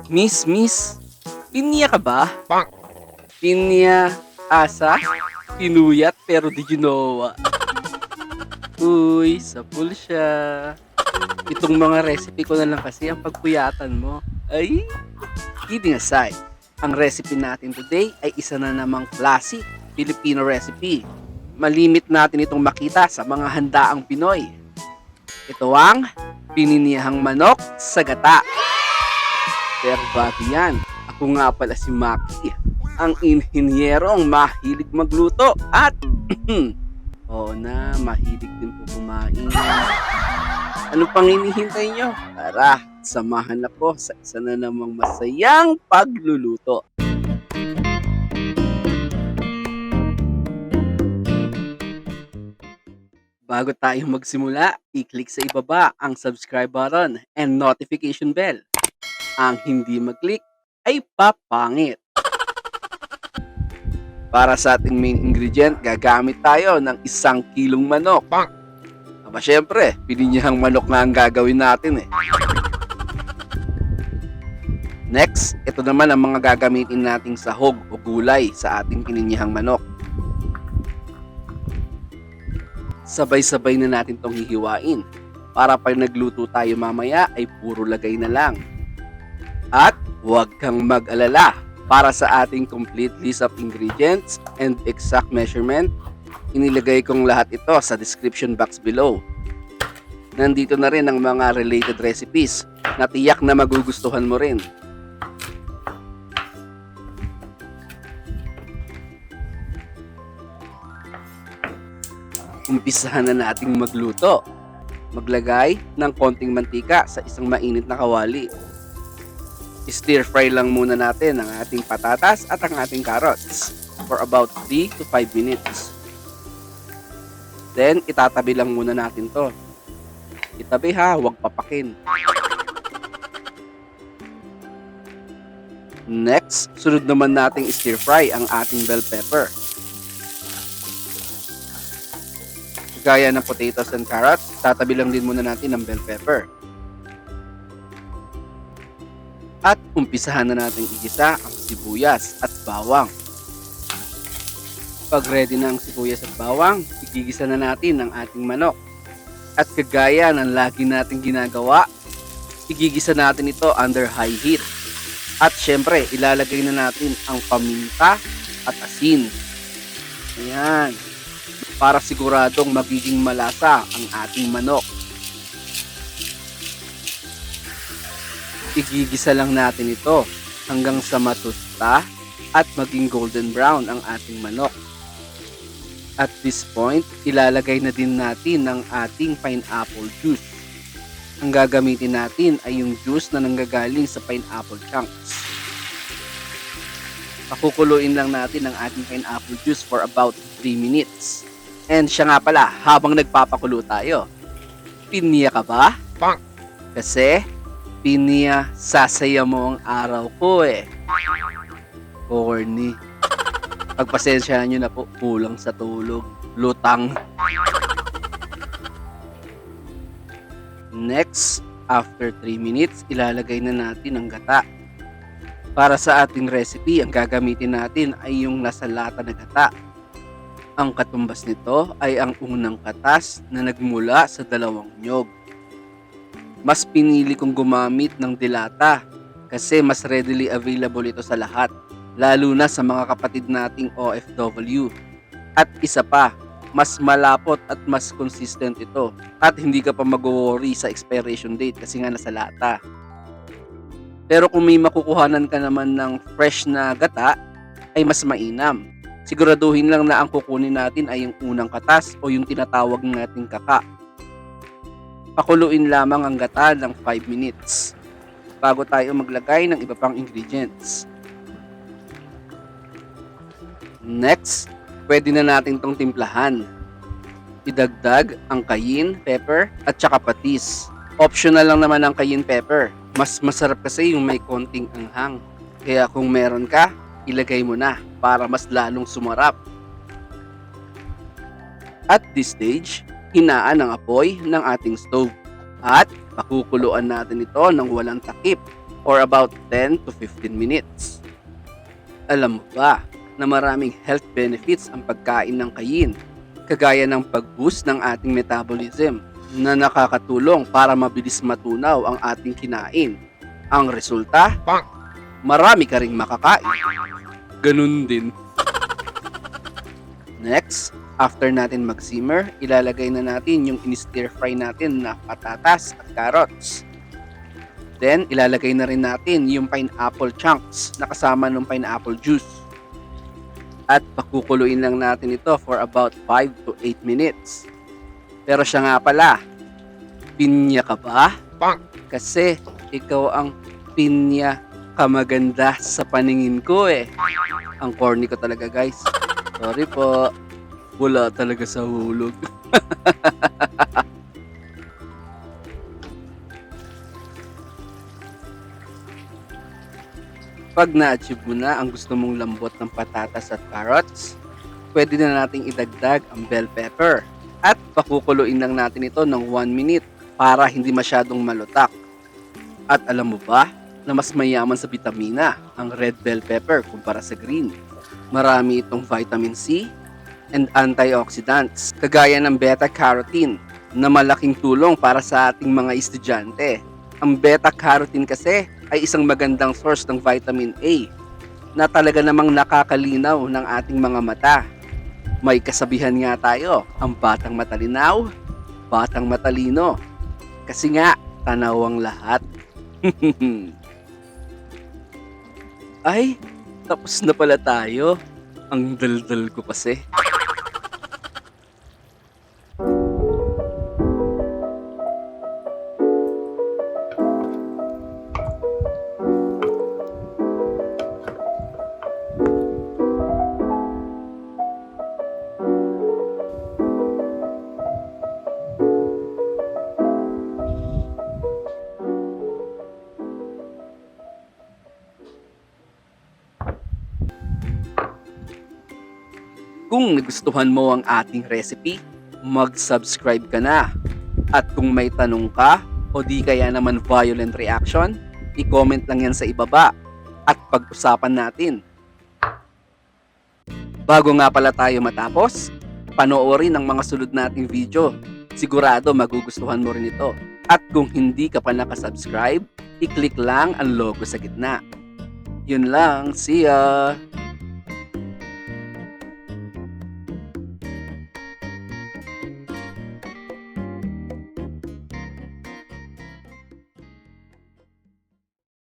Miss, pinya ka ba? Pinya, asa, pinuyat pero di ginawa. Uy, sapul siya. Itong mga recipe ko na lang kasi ang pagpuyatan mo. Ay, kidding aside, ang recipe natin today ay isa na namang classic Filipino recipe. Malimit natin itong makita sa mga handaang Pinoy. Ito ang pininiyahang manok sa gata. Pero bago yan, ako nga pala si Maki, ang inhinyerong mahilig magluto at oo na, mahilig din po kumain. Ano pang hinihintay nyo? Tara, samahan ako sa isa na namang masayang pagluluto. Bago tayo magsimula, i-click sa ibaba ang subscribe button and notification bell. Ang hindi mag-click ay papangit. Para sa ating main ingredient, gagamit tayo ng 1 kilong manok. Aba syempre, pininyahang manok na ang gagawin natin eh. Next, ito naman ang mga gagamitin nating sahog o gulay sa ating pininyahang manok. Sabay-sabay na natin tong hihiwain para pag nagluto tayo mamaya ay puro lagay na lang. At huwag kang mag-alala, para sa ating complete list of ingredients and exact measurement, inilagay kong lahat ito sa description box below. Nandito na rin ang mga related recipes na tiyak na magugustuhan mo rin. Umpisahan na nating magluto. Maglagay ng konting mantika sa isang mainit na kawali. Stir fry lang muna natin ang ating patatas at ang ating carrots for about 3 to 5 minutes. Then, itatabi lang muna natin to. Itabi ha, huwag papakin. Next, sunod naman nating stir fry ang ating bell pepper. Gaya ng potatoes and carrots, tatabi lang din muna natin ang bell pepper. At umpisahan na natin igisa ang sibuyas at bawang. Pag ready na ang sibuyas at bawang, igigisa na natin ang ating manok. At kagaya ng lagi nating ginagawa, igigisa natin ito under high heat. At syempre, ilalagay na natin ang paminta at asin. Ayan. Para siguradong magiging malasa ang ating manok. Igigisa lang natin ito hanggang sa matusta at maging golden brown ang ating manok. At this point, ilalagay na din natin ang ating pineapple juice. Ang gagamitin natin ay yung juice na nanggagaling sa pineapple chunks. Pakukuluin lang natin ang ating pineapple juice for about 3 minutes. And siya nga pala, habang nagpapakulo tayo, pinya ka ba? Kasi pinya, sasaya mo ang araw ko eh. Corny. Pagpasensyahan nyo na po, kulang sa tulog. Lutang. Next, after 3 minutes, ilalagay na natin ang gata. Para sa ating recipe, ang gagamitin natin ay yung nasa lata na gata. Ang katumbas nito ay ang unang katas na nagmula sa 2 nyog. Mas pinili kong gumamit ng dilata kasi mas readily available ito sa lahat, lalo na sa mga kapatid nating OFW. At isa pa, mas malapot at mas consistent ito at hindi ka pa mag-worry sa expiration date kasi nga nasa lata. Pero kung may makukuhanan ka naman ng fresh na gata, ay mas mainam. Siguraduhin lang na ang kukunin natin ay yung unang katas o yung tinatawag nating kaka. Pakuluin lamang ang gata ng 5 minutes bago tayo maglagay ng iba pang ingredients. Next, pwede na natin tong timplahan. Idagdag ang cayenne pepper at saka patis. Optional lang naman ang cayenne pepper. Mas masarap kasi yung may konting anghang. Kaya kung meron ka, ilagay mo na para mas lalong sumarap. At this stage, hinaan ang apoy ng ating stove at pakukuluan natin ito ng walang takip for about 10 to 15 minutes. Alam mo ba na maraming health benefits ang pagkain ng kayin, kagaya ng pag-boost ng ating metabolism na nakakatulong para mabilis matunaw ang ating kinain. Ang resulta, marami ka ring makakain. Ganun din. Next, after natin mag-simmer, ilalagay na natin yung in-stir fry natin na patatas at carrots. Then, ilalagay na rin natin yung pineapple chunks na kasama ng pineapple juice. At pakukuluin lang natin ito for about 5 to 8 minutes. Pero siya nga pala, pinya ka ba? Kasi ikaw ang pinya kamaganda sa paningin ko eh. Ang corny ko talaga guys. Sorry po. Wala talaga sa hulog. Pag na-achieve mo na ang gusto mong lambot ng patatas at carrots, pwede na nating idagdag ang bell pepper at pakukuluin lang natin ito ng 1 minute para hindi masyadong malutak. At alam mo ba na mas mayaman sa bitamina ang red bell pepper kumpara sa green? Marami itong vitamin C and antioxidants kagaya ng beta-carotene na malaking tulong para sa ating mga estudyante. Ang beta-carotene kasi ay isang magandang source ng vitamin A na talaga namang nakakalinaw ng ating mga mata. May kasabihan nga tayo, ang batang matalinaw, batang matalino. Kasi nga, tanaw ang lahat. Ay, tapos na pala tayo. Ang daldal ko kasi. Kung nagustuhan mo ang ating recipe, mag-subscribe ka na. At kung may tanong ka o di kaya naman violent reaction, i-comment lang yan sa ibaba at pag-usapan natin. Bago nga pala tayo matapos, panoorin ang mga sunod nating video. Sigurado magugustuhan mo rin ito. At kung hindi ka pa nakasubscribe, i-click lang ang logo sa gitna. Yun lang, see ya!